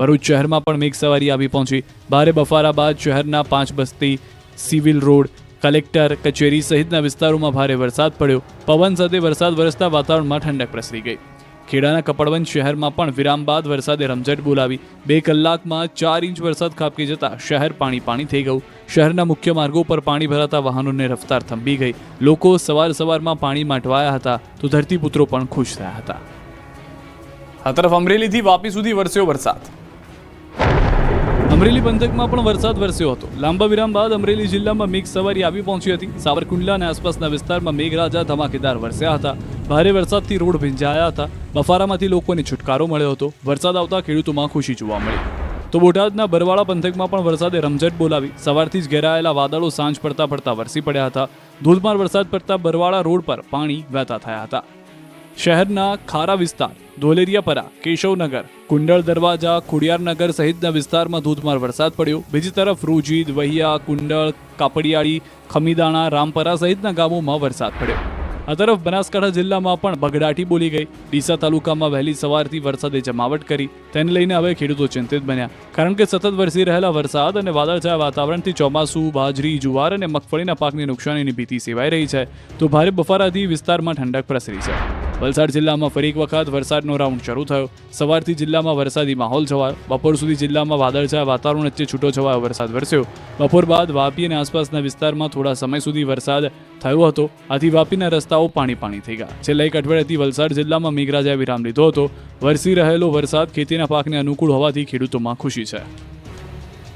ભરૂચ શહેરમાં પણ મેઘસવારી આવી પહોંચી। ભારે બફારા બાદ શહેરના 5 બસ્તી, સિવિલ રોડ, કલેક્ટર કચેરી સહિતના વિસ્તારોમાં ભારે વરસાદ પડ્યો। પવન સાથે વરસાદ વરસતા વાતાવરણમાં ઠંડક પ્રસરી ગઈ। ખેડાના કપડવંજ શહેરમાં પણ વિરામ બાદ વરસાદે રમઝટ બોલાવી। 2 કલાકમાં 4 ઇંચ વરસાદ ખાબકી જતા શહેર પાણી થઈ ગયું। શહેરના મુખ્ય માર્ગો પર પાણી ભરાતા વાહનોની રફતાર થંભી ગઈ। લોકો સવારમાં પાણીમાં અટવાયા હતા તો ધરતીપુત્રો પણ ખુશ થયા હતા। આ તરફ અમરેલીથી વાપી સુધી વરસ્યો વરસાદ। અમરેલી પંથકમાં પણ વરસાદ વરસ્યો હતો। લાંબા વિરામ બાદ અમરેલી જિલ્લામાં મેઘસવારી આવી પહોંચી હતી। સાવરકુંડલા અને આસપાસના વિસ્તારમાં મેઘરાજા ધમાકેદાર વરસ્યા હતા। ભારે વરસાદથી રોડ ભીંજાયા હતા। બફારામાંથી લોકોને છુટકારો મળ્યો હતો। વરસાદ આવતા ખેડૂતોમાં ખુશી જોવા મળી। તો બોટાદના બરવાળા પંથકમાં પણ વરસાદે રમઝટ બોલાવી। સવારથી જ ઘેરાયેલા વાદળો સાંજ પડતા વરસી પડ્યા હતા। ધોધમાર વરસાદ પડતા બરવાળા રોડ પર પાણી વહેતા થયા હતા। શહેરના ખારા વિસ્તાર, ધોલેરિયાપરા, કેશવનગર, કુંડળ દરવાજા, ખોડિયારનગર સહિતના વિસ્તારમાં ધોધમાર વરસાદ પડ્યો। બીજી તરફ રૂજીદ, વહિયા, કુંડળ, કાપડિયાળી, ખમીદાણા, રામપરા સહિતના ગામોમાં વરસાદ પડ્યો। આ તરફ બનાસકાંઠા જિલ્લામાં પણ બગડાટી બોલી ગઈ। ડીસા તાલુકામાં વહેલી સવારથી વરસાદે જમાવટ કરી। તેને લઈને હવે ખેડૂતો ચિંતિત બન્યા, કારણ કે સતત વરસી રહેલા વરસાદ અને વાદળછાયા વાતાવરણથી ચોમાસું, બાજરી, જુવાર અને મગફળીના પાકની નુકસાનીની ભીતિ સેવાઈ રહી છે। તો ભારે બફારાથી વિસ્તારમાં ઠંડક પ્રસરી છે। વલસાડ જિલ્લામાં ફરી એક વખત વરસાદનો રાઉન્ડ શરૂ થયો। સવારથી જિલ્લામાં વરસાદી માહોલ છવાયો। બપોર સુધી જિલ્લામાં વાદળછાયા વાતાવરણ વચ્ચે છૂટોછવાયો વરસાદ વરસ્યો। બપોર બાદ વાપી અને આસપાસના વિસ્તારમાં થોડા સમય સુધી વરસાદ થયો હતો। આથી વાપીના રસ્તાઓ પાણી થઈ ગયા। છેલ્લા 1 અઠવાડિયાથી વલસાડ જિલ્લામાં મેઘરાજાએ વિરામ લીધો હતો। વરસી રહેલો વરસાદ ખેતીના પાકને અનુકૂળ હોવાથી ખેડૂતોમાં ખુશી છે।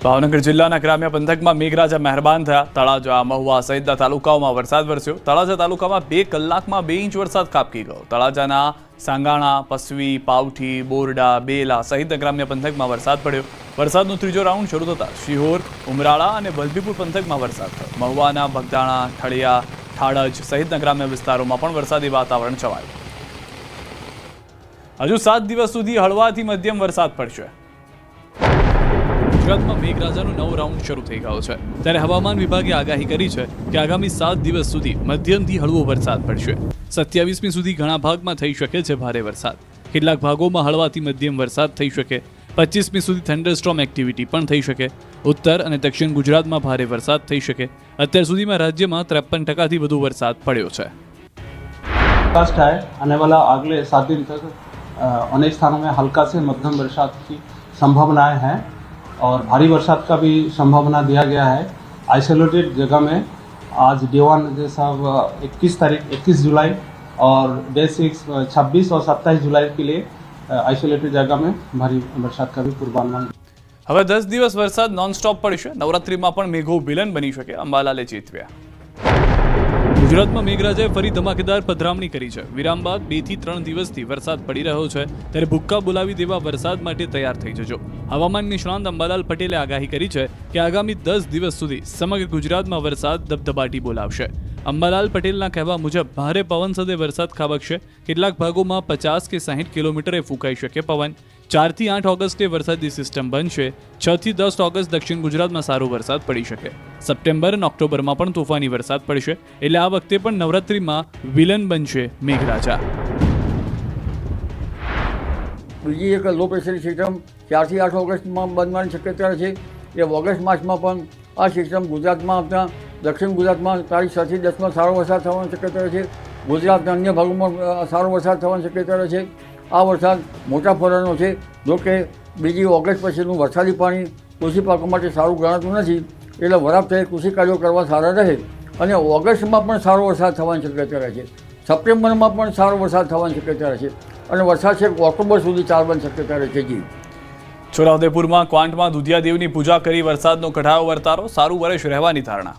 ભાવનગર જિલ્લાના ગ્રામ્ય પંથકમાં મેઘરાજા મહેરબાન થયા। તળાજા, મહુવા સહિતના તાલુકાઓમાં વરસાદ વરસ્યો। તળાજા તાલુકામાં 2 કલાકમાં 2 ઇંચ વરસાદ ખાબકી ગયો। તળાજાના સાંગાણા, પસવી, પાવઠી, બોરડા, બેલા સહિતના ગ્રામ્ય પંથકમાં વરસાદ પડ્યો। વરસાદનો ત્રીજો રાઉન્ડ શરૂ થતાં શિહોર, ઉમરાળા અને વલભીપુર પંથકમાં વરસાદ થયો। મહુવાના બગદાણા, ઠળિયા, ઠાડજ સહિતના ગ્રામ્ય વિસ્તારોમાં પણ વરસાદી વાતાવરણ છવાયું। હજુ 7 દિવસ સુધી હળવાથી મધ્યમ વરસાદ પડશે। ગુજરાતમાં મેઘરાજાનો નવો રાઉન્ડ શરૂ થઈ ગયો છે, ત્યારે હવામાન વિભાગે આગાહી કરી છે કે આગામી 7 દિવસ સુધી મધ્યમથી હળવો વરસાદ પડશે। 27મી સુધી ઘણા ભાગમાં થઈ શકે છે ભારે વરસાદ। કેટલાક ભાગોમાં હળવાથી મધ્યમ વરસાદ થઈ શકે। 25મી સુધી થંડરસ્ટોર્મ એક્ટિવિટી પણ થઈ શકે। ઉત્તર અને દક્ષિણ ગુજરાતમાં ભારે વરસાદ થઈ શકે। અત્યાર સુધીમાં રાજ્યમાં 53% વધુ વરસાદ પડ્યો છે। आने वाला अगले 7 दिन तक अनेक स्थानों में हल्का से मध्यम बरसात की संभावनाएं हैं और भारी बरसात का भी संभावना दिया गया है। आइसोलेटेड जगह में आज डे 1 जैसा 21 जुलाई और डे 6 26 और 27 जुलाई के लिए आइसोलेटेड जगह में भारी बरसात का भी पूर्वानुमान। હવે 10 દિવસ વરસાદ નોનસ્ટોપ પડશે। નવરાત્રીમાં પણ મેઘો વિલન બની શકે, અંબાલાલે ચેતવ્યા। ગુજરાતમાં મેઘરાજાએ ફરી ધમાકેદાર પધરામણી કરી છે। વિરામ બાદ 2 થી 3 દિવસથી વરસાદ પડી રહ્યો છે, ત્યારે ભૂક્કા બોલાવી દેવા વરસાદ માટે તૈયાર થઈ જજો। હવામાન નિષ્ણાંત અંબાલાલ પટેલે આગાહી કરી છે કે આગામી 10 દિવસ સુધી સમગ્ર ગુજરાતમાં વરસાદ ધબધબાટી બોલાવશે। અંબાલાલ પટેલના કહેવા મુજબ ભારે પવન સાથે વરસાદ ખાબકશે। કેટલાક ભાગોમાં 50 કે 60 કિલોમીટરે ફૂંકાઈ શકે પવન। 4 થી 8 ઓગસ્ટે વરસાદી સિસ્ટમ બનશે। 6 થી 10 ઓગસ્ટ દક્ષિણ ગુજરાતમાં સારો વરસાદ પડી શકે। સપ્ટેમ્બર અને ઓક્ટોબરમાં પણ તોફાની વરસાદ પડશે, એટલે આ વખતે પણ નવરાત્રીમાં વિલન બનશે મેઘરાજા। બીજી એક લો પ્રેશરની સિસ્ટમ 4 થી 8 ઓગસ્ટમાં બનવાની શક્યતા છે। એ ઓગસ્ટ માસમાં પણ આ સિસ્ટમ ગુજરાતમાં આવતા દક્ષિણ ગુજરાતમાં તારીખ 6 થી 10માં સારો વરસાદ થવાની શક્યતા છે। ગુજરાતના અન્ય ભાગોમાં સારો વરસાદ થવાની શક્યતા છે। આ વરસાદ મોટા ફળનો છે। જોકે બીજી ઓગસ્ટ પછીનું વરસાદી પાણી કૃષિ પાકો માટે સારું ગણાતું નથી, એટલે વરાપ થઈ કૃષિ કાર્યો કરવા સારા રહે। અને ઓગસ્ટમાં પણ સારો વરસાદ થવાની શક્યતા રહે છે। સપ્ટેમ્બરમાં પણ સારો વરસાદ થવાની શક્યતા રહે છે અને વરસાદ છેક ઓક્ટોબર સુધી ચાલવાની શક્યતા રહે છે। જી છોટાઉદેપુરમાં ક્વાંટમાં દુધિયા દેવની પૂજા કરી વરસાદનો કઢાયો વર્તારો, સારું વર્ષ રહેવાની ધારણા।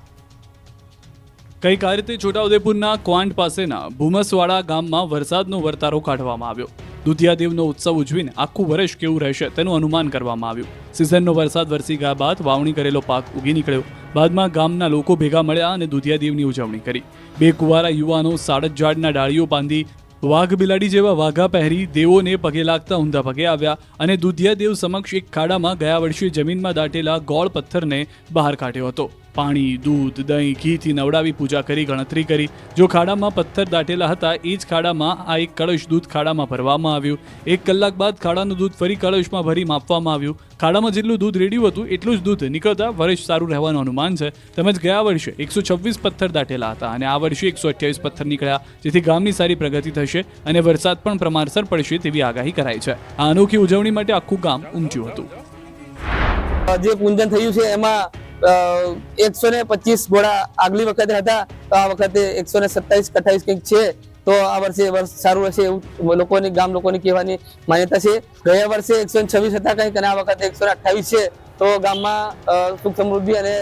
કઈક આ રીતે છોટાઉદેપુરના ક્વાંટ પાસેના ભૂમસવાડા ગામમાં વરસાદનો વર્તારો કાઢવામાં આવ્યો। દુધિયાદેવનો ઉત્સવ ઉજવીને આખું વર્ષ કેવું રહેશે તેનું અનુમાન કરવામાં આવ્યું। સિઝનનો વરસાદ વરસી ગયા બાદ વાવણી કરેલો પાક ઉગી નીકળ્યો। બાદમાં ગામના લોકો ભેગા મળ્યા અને દુધિયાદેવની ઉજવણી કરી। 2 કુંવારા યુવાનો સાડજ ઝાડના ડાળીઓ બાંધી વાઘ બિલાડી જેવા વાઘા પહેરી દેવોને પગે લાગતા ઊંધા પગે આવ્યા અને દુધિયાદેવ સમક્ષ એક ખાડામાં ગયા વર્ષે જમીનમાં દાટેલા ગોળ પથ્થરને બહાર કાઢ્યો હતો। પાણી, દૂધ, દહીં, ઘીથી નવડાવી પૂજા કરી ગણતરી કરી. જો ખાડામાં પથ્થર દાટેલા હતા એ જ ખાડામાં આ એક કળશ દૂધ ખાડામાં ભરવામાં આવ્યું. 1 કલાક બાદ ખાડાનું દૂધ ફરી કળશમાં ભરી માપવામાં આવ્યું. ખાડામાં જેટલું દૂધ રેડ્યું હતું એટલું જ દૂધ નીકળતા વર્ષ સારું રહેવાનું અનુમાન છે. તેમજ ગયા વર્ષે 126 પથ્થર દાટેલા હતા અને આ વર્ષે 128 પથ્થર નીકળ્યા, જેથી ગામની સારી પ્રગતિ થશે અને વરસાદ પણ પ્રમાણસર પડશે તેવી આગાહી કરાઈ છે. આ અનોખી ઉજવણી માટે આખું ગામ ઉમટ્યું હતું. જે પૂજન થયું છે એમાં 125 ઘોડા આગલી વખતે હતા, તો આ વખતે 127-28 કંઈક છે. તો આ વર્ષે વર્ષ સારું રહેશે એવું લોકોની ગામ લોકોની કહેવાની માન્યતા છે. ગયા વર્ષે 126 હતા કંઈક અને આ વખતે 128 છે. તો ગામમાં સુખ સમૃદ્ધિ અને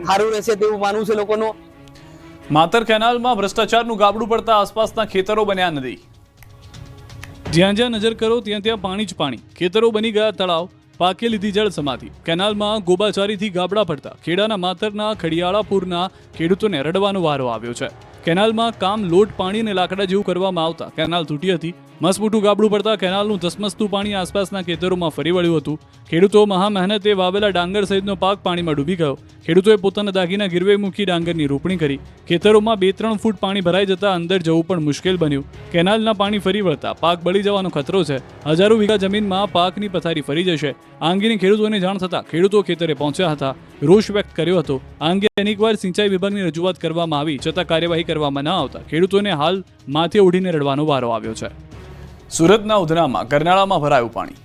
સારું રહેશે તેવું માનવું છે લોકોનું. માતર કેનાલમાં ભ્રષ્ટાચારનું ગાબડું પડતા આસપાસના ખેતરો બન્યા નદી. જ્યાં જ્યાં નજર કરો ત્યાં ત્યાં પાણી જ પાણી. ખેતરો બની ગયા તળાવ, પાકે લીધી જળ સમાધિ. કેનાલમાં ગોબાચારીથી ગાબડા પડતા ખેડાના માતરના ખડિયાળાપુરના ખેડૂતોને રડવાનો વારો આવ્યો છે. કેનાલમાં કામ લોટ પાણી અને લાકડા જેવું કરવામાં આવતા કેનાલ તૂટી હતી. મસમોટું ગાબડું પડતા કેનાલનું ધસમસતું પાણી આસપાસના ખેતરોમાં ફરી વળ્યું હતું. ખેડૂતો મહા મહેનતે વાવેલા ડાંગર સહિતનો પાક પાણીમાં ડૂબી ગયો. ખેડૂતોએ પોતાના દાગીના ગીરવે મૂકી ડાંગરની રોપણી કરી. ખેતરોમાં 2-3 ફૂટ પાણી ભરાઈ જતા અંદર જવું પણ મુશ્કેલ બન્યું. કેનાલના પાણી ફરી વળતા પાક બળી જવાનો ખતરો છે. હજારો વીઘા જમીનમાં પાકની પથારી ફરી જશે. આ અંગેની ખેડૂતોને જાણ થતાં ખેડૂતો ખેતરે પહોંચ્યા હતા, રોષ વ્યક્ત કર્યો હતો. આ અંગે અનેકવાર સિંચાઈ વિભાગની રજૂઆત કરવામાં આવી છતાં કાર્યવાહી કરવામાં ન આવતા ખેડૂતોને હાલ માથે ઓઢીને રડવાનો વારો આવ્યો છે. સુરતના ઉધનામાં ગરનાળામાં ભરાયું પાણી.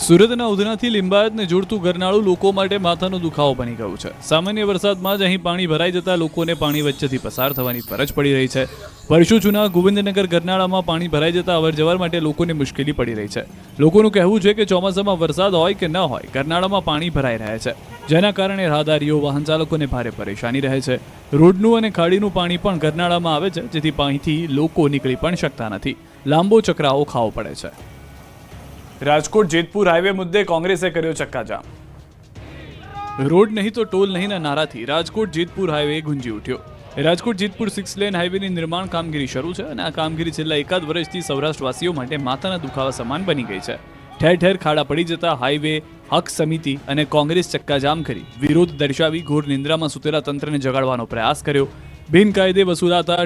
સુરતના ઉધનાથી લિંબાયતને જોડતું ગરનાળું લોકો માટે માથાનો દુખાવો બની ગયું છે. સામાન્ય વરસાદમાં જ અહીં પાણી ભરાઈ જતા લોકોને પાણી વચ્ચેથી પસાર થવાની ફરજ પડી રહી છે. વર્ષો જૂના ગોવિંદનગર ગરનાળામાં પાણી ભરાઈ જતા અવરજવર માટે લોકોને મુશ્કેલી પડી રહી છે. લોકોનું કહેવું છે કે ચોમાસામાં વરસાદ હોય કે ન હોય ગરનાળામાં પાણી ભરાઈ રહે છે, જેના કારણે રાહદારીઓ વાહન ચાલકોને ભારે પરેશાની રહે છે. રોડનું અને ખાડીનું પાણી પણ ગરનાળામાં આવે છે, જેથી પાણીથી લોકો નીકળી પણ શકતા નથી. લાંબો ચક્રાઓ ખાવો પડે છે. રાજકોટ જેતપુર હાઈવે મુદ્દે કોંગ્રેસે કર્યો ચક્કાજામ. રોડ નહીં તો ટોલ નહીંના નારાથી રાજકોટ જેતપુર હાઈવે ગુંજી ઉઠ્યો. રાજકોટ જેતપુર 6 લેન હાઈવેની નિર્માણ કામગીરી શરૂ છે અને આ કામગીરી છેલ્લા 1 વર્ષથી સૌરાષ્ટ્રવાસીઓ માટે માથાના દુખાવા સમાન બની ગઈ છે. ઠેર ઠેર ખાડા પડી જતા હાઈવે હક સમિતિ અને કોંગ્રેસ ચક્કાજામ કરી વિરોધ દર્શાવી ઘોર નિંદ્રામાં સૂતેલા તંત્રને જગાડવાનો પ્રયાસ કર્યો. બિનકાયદે વસૂલાતા